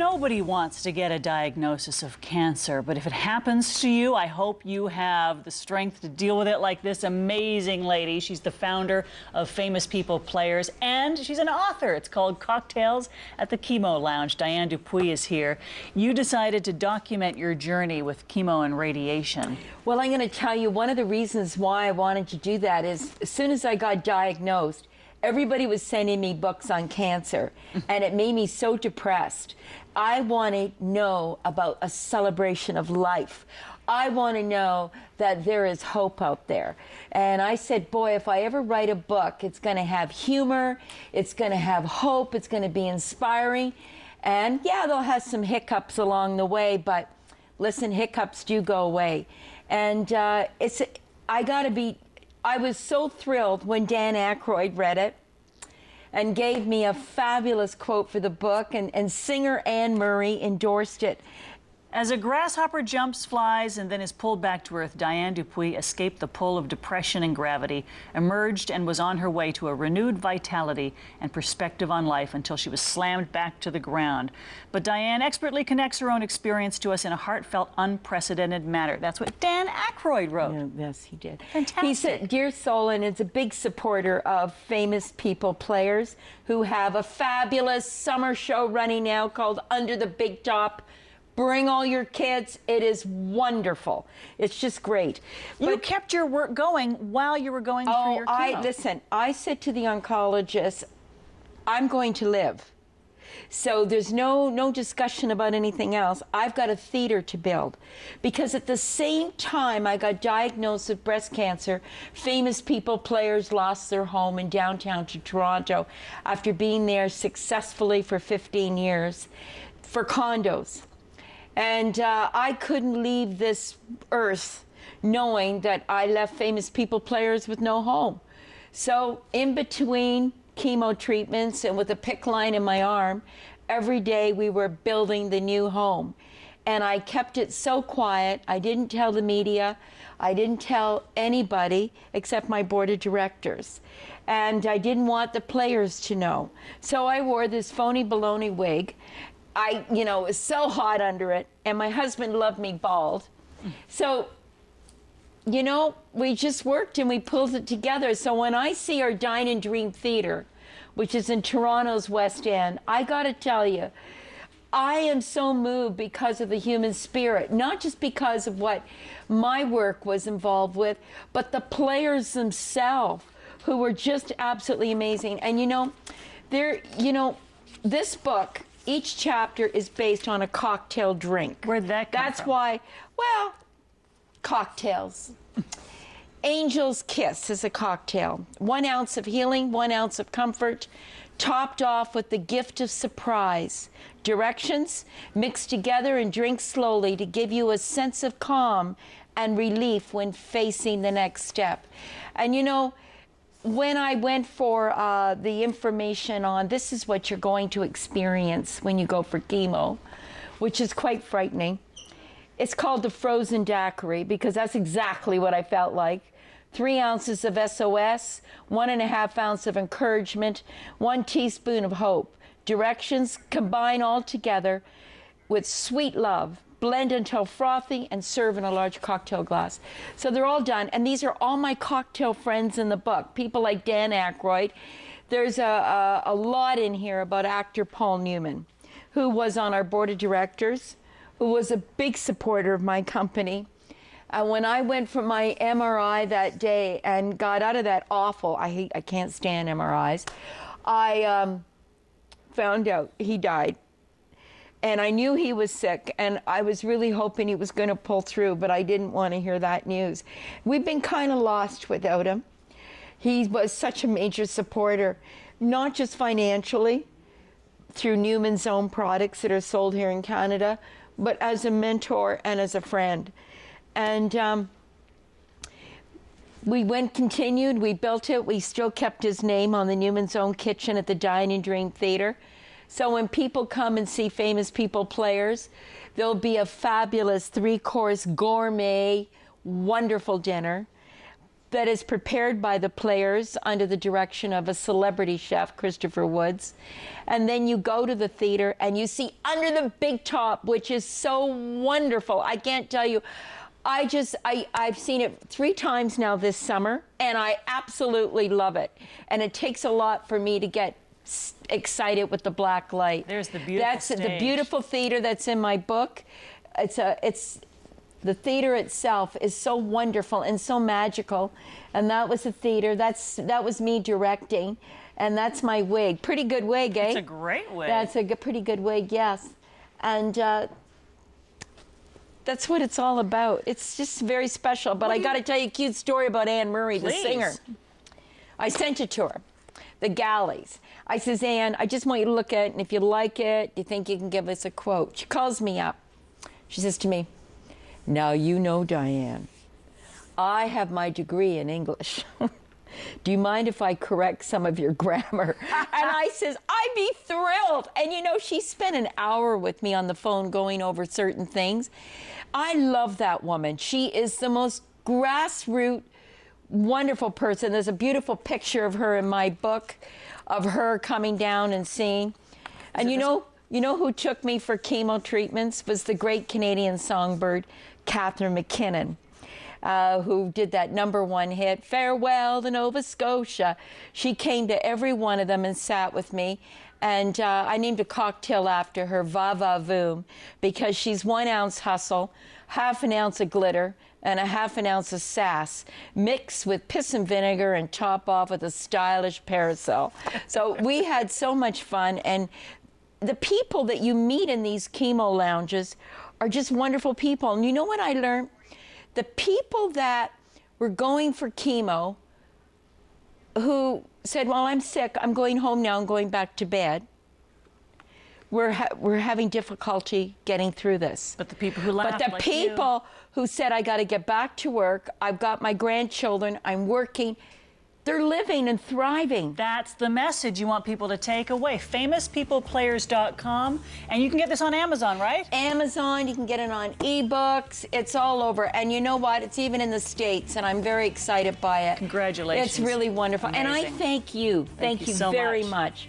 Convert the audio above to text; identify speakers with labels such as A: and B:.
A: nobody wants to get a diagnosis of cancer, but if it happens to you, I hope you have the strength to deal with it like this amazing lady. She's the founder of Famous People Players, and she's an author. It's called Cocktails at the Chemo Lounge. Diane Dupuy is here. You decided to document your journey with chemo and radiation.
B: Well, I'm going to tell you one of the reasons why I wanted to do that is as soon as I got diagnosed, everybody was sending me books on cancer, and it made me so depressed. I want to know about a celebration of life. I want to know that there is hope out there. And I said, boy, if I ever write a book, it's going to have humor, it's going to have hope, it's going to be inspiring. And yeah, they'll have some hiccups along the way, but listen, hiccups do go away. And I was so thrilled when Dan Aykroyd read it and gave me a fabulous quote for the book, and singer Anne Murray endorsed it.
A: As a grasshopper jumps, flies, and then is pulled back to earth, Diane Dupuy escaped the pull of depression and gravity, emerged, and was on her way to a renewed vitality and perspective on life until she was slammed back to the ground. But Diane expertly connects her own experience to us in a heartfelt, unprecedented manner. That's what Dan Aykroyd wrote.
B: Yeah, yes, he did.
A: Fantastic.
B: He said, "Dear soul," and is a big supporter of Famous People Players, who have a fabulous summer show running now called Under the Big Top. Bring all your kids. It is wonderful. It's just great.
A: You kept your work going while you were going through your chemo.
B: Listen, I said to the oncologist, I'm going to live. So there's no discussion about anything else. I've got a theater to build. Because at the same time I got diagnosed with breast cancer, Famous People Players lost their home in downtown Toronto after being there successfully for 15 years for condos. And I couldn't leave this earth knowing that I left Famous People Players with no home. So in between chemo treatments and with a PICC line in my arm, every day we were building the new home. And I kept it so quiet. I didn't tell the media. I didn't tell anybody except my board of directors. And I didn't want the players to know. So I wore this phony baloney wig. It was so hot under it, and my husband loved me bald. So, we just worked and we pulled it together. So when I see our Dine and Dream Theater, which is in Toronto's West End, I gotta tell you, I am so moved because of the human spirit, not just because of what my work was involved with, but the players themselves, who were just absolutely amazing. And this book, each chapter is based on a cocktail drink.
A: Where'd that come
B: That's
A: from?
B: why, well, cocktails. Angel's Kiss is a cocktail. 1 ounce of healing, 1 ounce of comfort, topped off with the gift of surprise. Directions: mix together and drink slowly to give you a sense of calm and relief when facing the next step. And when I went for the information on this is what you're going to experience when you go for chemo, which is quite frightening. It's called the frozen daiquiri because that's exactly what I felt like. 3 ounces of SOS, 1.5 ounces of encouragement, 1 teaspoon of hope. Directions: combine all together with sweet love. Blend until frothy and serve in a large cocktail glass. So they're all done, and these are all my cocktail friends in the book. People like Dan Aykroyd. There's a lot in here about actor Paul Newman, who was on our board of directors, who was a big supporter of my company. When I went for my MRI that day and got out of that awful, I can't stand MRIs, I found out he died. And I knew he was sick, and I was really hoping he was going to pull through, but I didn't want to hear that news. We've been kind of lost without him. He was such a major supporter, not just financially, through Newman's own products that are sold here in Canada, but as a mentor and as a friend. And we continued, we built it, we still kept his name on the Newman's Own Kitchen at the Dine and Dream Theater. So when people come and see Famous People Players, there'll be a fabulous 3-course gourmet, wonderful dinner. that is prepared by the players under the direction of a celebrity chef, Christopher Woods. And then you go to the theater and you see Under the Big Top, which is so wonderful. I can't tell you. I've seen it 3 times now this summer, and I absolutely love it. And it takes a lot for me to get excited with the black light.
A: There's the beautiful
B: That's
A: stage.
B: the beautiful theater that's in my book. The theater itself is so wonderful and so magical. And that was the theater. That was me directing. And that's my wig. Pretty good wig, eh?
A: It's a great wig.
B: That's a pretty good wig, yes. And that's what it's all about. It's just very special. But I got to tell you a cute story about Anne Murray, the singer. I sent it to her, the galleys. I says, Anne, I just want you to look at it, and if you like it, you think you can give us a quote. She calls me up. She says to me, now you know, Diane, I have my degree in English. Do you mind if I correct some of your grammar? And I says, I'd be thrilled. And you know, she spent an hour with me on the phone going over certain things. I love that woman. She is the most grassroots, wonderful person. There's a beautiful picture of her in my book, of her coming down and singing. And you know who took me for chemo treatments was the great Canadian songbird, Catherine McKinnon. Who did that #1 hit, Farewell to Nova Scotia. She came to every one of them and sat with me. And I named a cocktail after her, Va Va Voom, because she's 1 ounce hustle, 1/2 ounce of glitter, and 1/2 ounce of sass, mixed with piss and vinegar and top off with a stylish parasol. So we had so much fun. And the people that you meet in these chemo lounges are just wonderful people. And you know what I learned? The people that were going for chemo, who said, well, I'm sick, I'm going home now, I'm going back to bed, we're having difficulty getting through this.
A: But the people who laughed,
B: But the
A: like
B: people who said, I got to get back to work, I've got my grandchildren, I'm working, they're living and thriving.
A: That's the message you want people to take away. FamousPeoplePlayers.com. And you can get this on Amazon, right?
B: Amazon, you can get it on ebooks, it's all over. And you know what? It's even in the States, and I'm very excited by it.
A: Congratulations.
B: It's really wonderful.
A: Amazing.
B: And I thank you. Thank you
A: so
B: very
A: much.
B: much